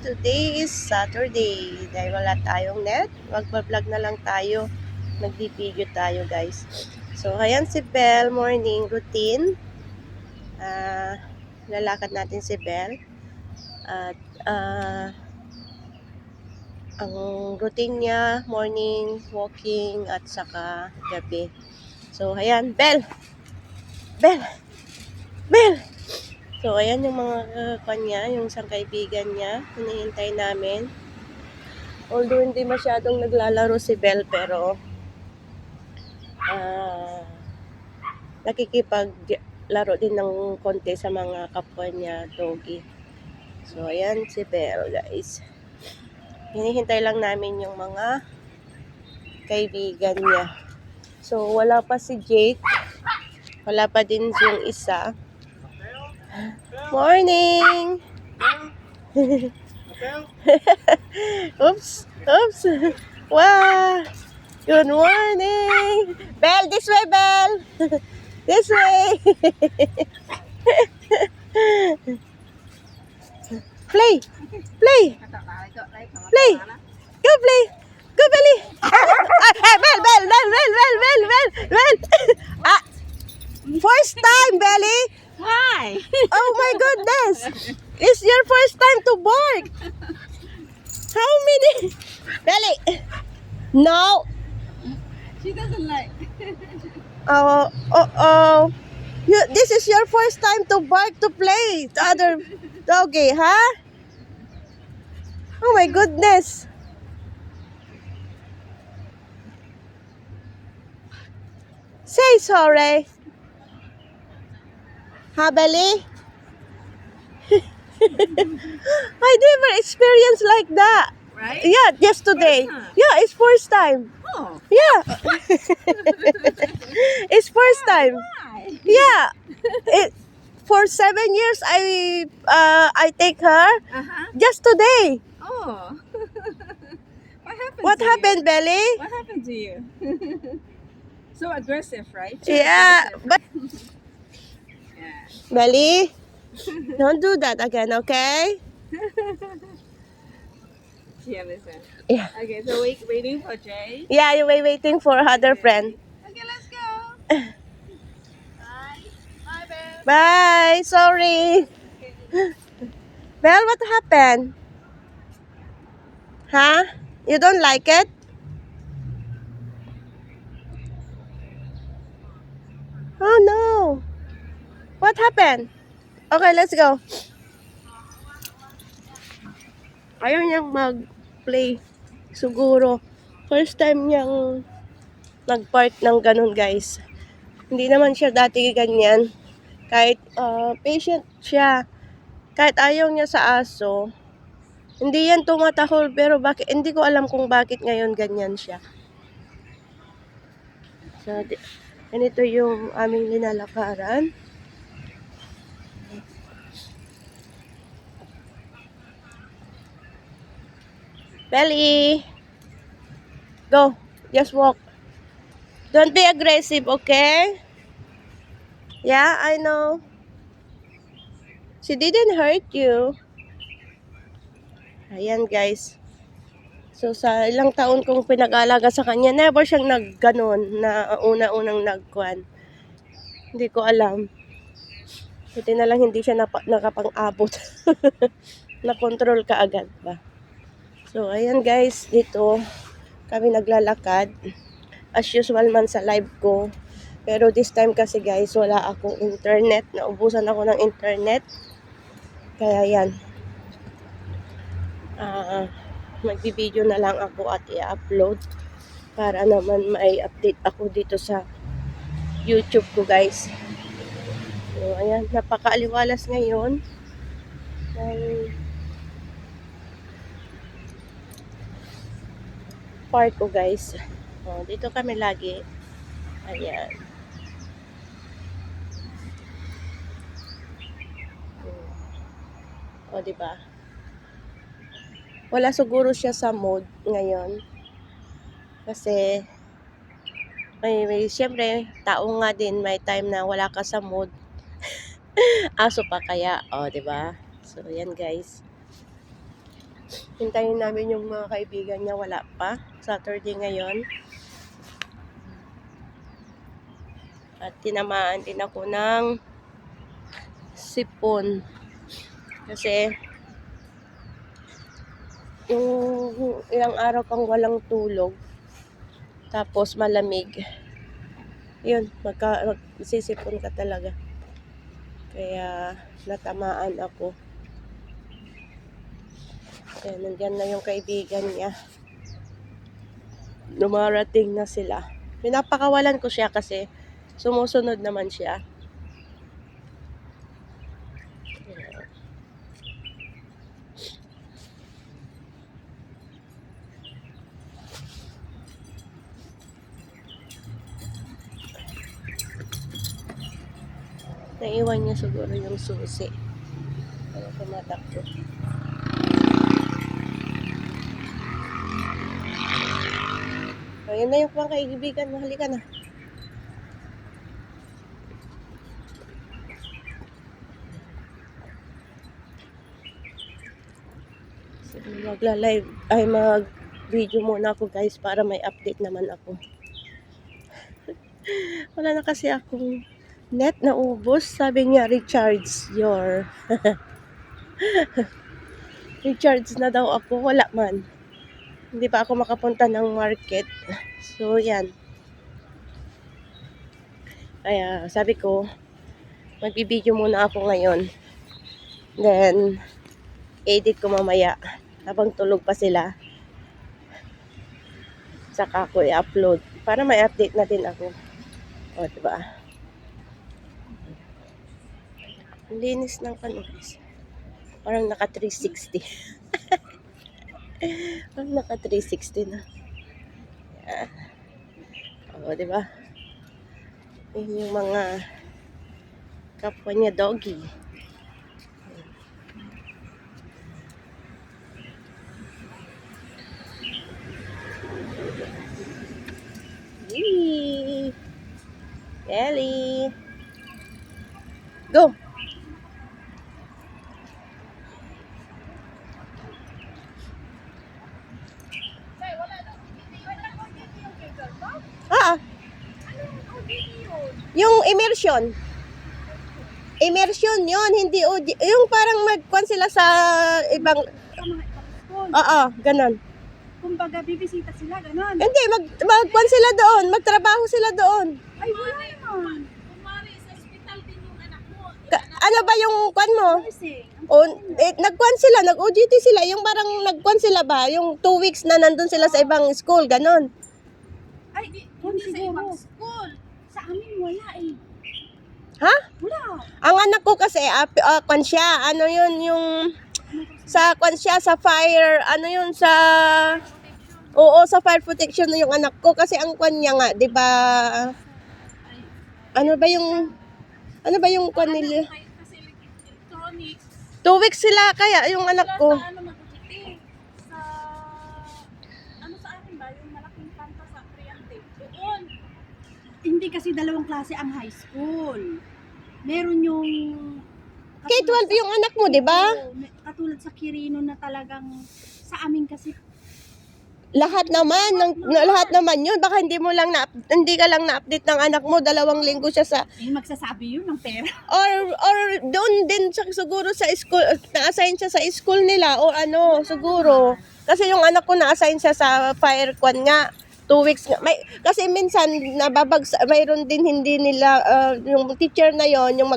Today is Saturday. Dahil wala tayong net, magpa-vlog na lang tayo. Nagdi-video tayo, guys. So, ayan si Belle, morning routine. Lalakad natin si Belle. At ang routine niya, morning walking at saka gabi. So, ayan, Belle! Belle! Belle! So, ayan yung mga kanya, yung isang kaibigan niya. Hinihintay namin. Although hindi masyadong naglalaro si Belle, pero nakikipaglaro din ng konti sa mga kapwa niya, doggy. So, ayan si Belle, guys. Hinihintay lang namin yung mga kaibigan niya. So, wala pa si Jake. Wala pa din yung isa. Morning! Oops! Oops! Wow! Good morning! Belle, this way, Belle! This way! Play! Play! Play! Go play! Go, Belly! Belle, Belle, Belle, Belle, Belle, Belle, Belle, Belle! First time, Belly! Why? Oh my goodness! It's your first time to bark! How many? Belly! No! She doesn't like. Oh. This is your first time to bark to play to other doggy, huh? Oh my goodness! Say sorry. Huh, Belly? I never experienced like that. Right? Yeah, just today. First time. Yeah, it's first time. Oh. Yeah. It's first time. Why? Yeah. For 7 years I take her. Just today. Oh. What happened, Belly? What happened to you? So aggressive, right? Yeah, Aggressive. but Yeah. Belly, don't do that again, okay? She understands. Yeah. Okay, so waiting for Jay. Yeah, you were waiting for other friend. Okay, let's go. Bye. Bye, babe. Bye. Sorry. Well, what happened? Huh? You don't like it? Oh no. What happened? Okay, let's go. Ayaw niyang mag-play. Siguro. First time niyang nag-park ng ganun, guys. Hindi naman siya dati ganyan. Kahit patient siya. Kahit ayaw niya sa aso. Hindi yan tumatahol, pero bakit, hindi ko alam kung bakit ngayon ganyan siya. So, ganito yung aming linalakaran. Belly! Go! Just walk. Don't be aggressive, okay? Yeah, I know. She didn't hurt you. Ayan, guys. So, sa ilang taon kong pinag-alaga sa kanya, never siyang nagganon na una-unang nagkuhan. Hindi ko alam. Buti na lang hindi siya nakapang-abot. Na-control ka agad ba? So, ayan guys, dito kami naglalakad. As usual man sa live ko. Pero this time kasi guys, wala akong internet. Naubusan ako ng internet. Kaya yan. Magbi-video na lang ako at i-upload. Para naman may update ako dito sa YouTube ko guys. So, ayan, napakaaliwalas ngayon. Park ko guys. Dito kami lagi. Ayan. Diba? Wala siguro siya sa mood ngayon. Kasi siyempre, tao nga din, may time na wala ka sa mood. Aso pa kaya, diba? So, yan guys. Hintayin namin yung mga kaibigan niya, wala pa. Saturday ngayon. At tinamaan din ako ng sipon. Kasi yung ilang araw kang walang tulog, tapos malamig, yun, magsisipon ka talaga. Kaya natamaan ako. Kaya nandyan na yung kaibigan niya. Dumarating na sila. Pinapakawalan ko siya kasi sumusunod naman siya. Naiwan niya siguro yung susi. Kaya tumatakbo. Ayun na yung mga kaibigan mo. Halika na. So, magla-live, ay mag-video muna ako guys para may update naman ako. Wala na kasi akong net na ubos. Sabi niya, recharge your... recharge na daw ako. Wala man. Hindi pa ako makapunta ng market. So, yan. Kaya, sabi ko, magbibideo muna ako ngayon. Then, edit ko mamaya. Habang tulog pa sila. Saka ko i-upload. Para may update na din ako. O, diba? Ang linis ng guys. Parang naka 360. Parang naka 360 na. Yan. O, diba? Yun yung mga kapwa niya doggy. Yee! Ellie! Go! Ah, yung immersion. Immersion yun, hindi yung parang magkuhan sila sa ibang, Sa mga ibang school. oo, ganun. Kumbaga, bibisita sila, ganon. Hindi, magkuhan sila doon, magtrabaho sila doon. Ay, wala naman. Ano ba yung kuhan mo? Nursing. O, nagkuhan sila, nag-OJT sila, yung parang nagkuhan sila ba, yung 2 weeks na nandun sila sa ibang school, ganun. Ay, kung siguro. Sa amin, wala eh. Ha? Wala. Ang anak ko kasi, kuhan siya, ano yun, yung, sa kuhan siya, sa fire, ano yun, sa, oo, sa fire protection na yung anak ko, kasi ang kuhan niya nga, di ba, ano ba yung kuhan nila? Kasi electronics. 2 weeks sila, kaya yung anak ko. Sa ano mag-uti? Sa, ano sa akin ba? Yung malaking kanta sa Triante. Doon. Hindi kasi dalawang klase ang high school. Meron yung... K-12 yung anak mo, di ba? Katulad sa Quirino na talagang sa amin kasi Lahat naman yun. Baka hindi ka lang na-update ng anak mo, 2 linggo siya sa, magsasabi yun ng pera. or doon din siya siguro sa school, na-assign siya sa school nila, o ano, siguro. Kasi yung anak ko na-assign siya sa fire kwan nga, 2 weeks nga. Kasi minsan, mayroon din hindi nila, yung teacher na yon yung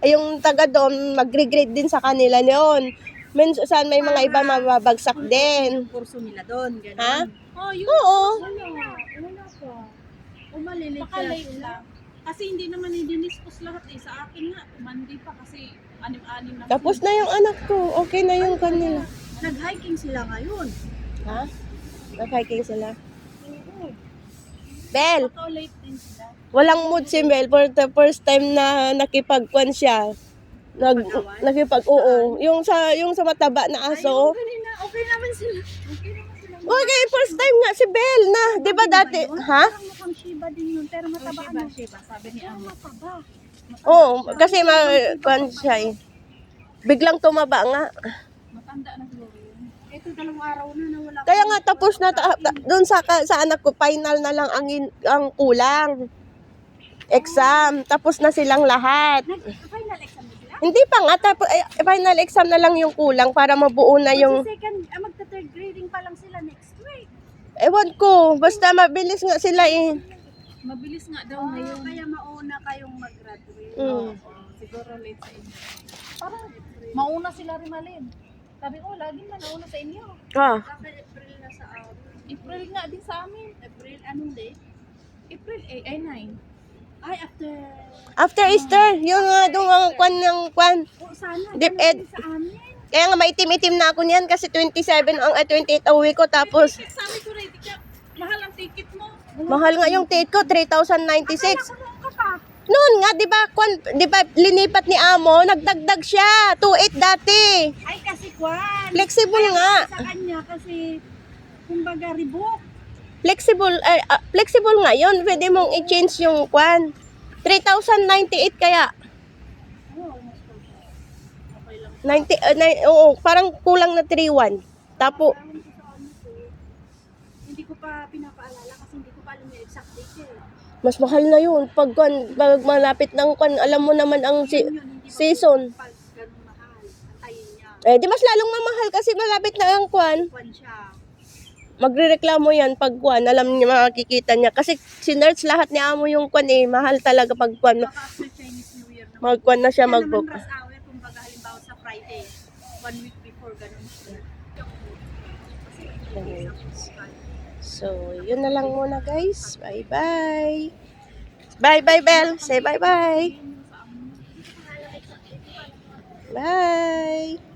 yung taga doon, magre-grade din sa kanila yon. Minsan may mga iba mababagsak din. Yung kurso nila doon, gano'n. Ha? Oh, yun. Oo. Wala pa. Umalilit lang. Kasi hindi naman i-dispose lahat eh. Sa akin nga, Monday pa kasi anim-anim na. Tapos na yung anak ko. Okay na yung kanila. Nag-hiking sila ngayon. Ha? Nag-hiking sila. Oo. Bel, Late din sila. walang mood si Bel. For the first time na nakipagkwan siya. Oo. Yung sa mataba na aso. Kanina, okay naman sila. Okay, first time nga si Bel na. Di ba dati? Ha? Parang mukhang Shiba din yun. Pero mataba ano? Shiba, sabi ni Amo. Mataba. Oo, kasi kwan siya eh. Biglang tumaba nga. Matanda na siguro yun. ito 2 araw na wala. Kaya nga tapos na doon sa anak ko, final na lang ang kulang. Exam, tapos na silang lahat. Final exam na sila? Hindi pa nga, tapos final exam na lang yung kulang para mabuo na yung Magta-third grading pa lang sila next week. ewan ko, basta mabilis nga sila eh. Mabilis nga daw ngayon. Kaya mauna kayong mag-graduate. Mm. Siguro late sa inyo. Parang mauna sila rin malin. Sabi ko, laging na nauna sa inyo. Ah, Baka April na sa amin. April nga din sa amin. April, anong date? April 8 ay 9. Ay, after... after Easter, yung doon ang kwan. Oh, sana. Dip ganun ed. din sa amin. Kaya nga maitim-itim na ako niyan kasi 28 ang uwi ko tapos Sabi ko rin, mahal ang ticket mo. mahal nga yung ticket ko, 3,096. Kulong ka pa. Noon nga, di ba linipat ni Amo, nagdagdag siya, 2,800 dati. Ay, kasi kwan. Flexible nga. Sa kanya kasi, kumbaga, rebook. Flexible nga yun, pwede mong i-change yung kwan. 3,098 kaya. Oh, almost okay lang. Oo, parang kulang na 3,100. Tapo, Parang sa ano ko, hindi ko pa pinapaalala kasi hindi ko pa alam yung exact date eh. mas mahal na yun. Pag malapit ng kwan, alam mo naman ang Yun, hindi ko season. pag ganun mahal. Antayin niya. Di mas lalong mamahal kasi malapit na ang kwan. Kwan siya. Magrereklamo yan pag kwan, alam niya, makikita niya. Kasi sinerch lahat ni Amo yung kwan mahal talaga pag kwan. Baka after Chinese New Year naman. Magkwan na siya Kaya mag-book. naman rush hour, kumbaga halimbawa sa Friday, 1 week before ganun siya. So, yun na lang muna guys. Bye-bye. Bye-bye, Belle. Say bye-bye. Bye.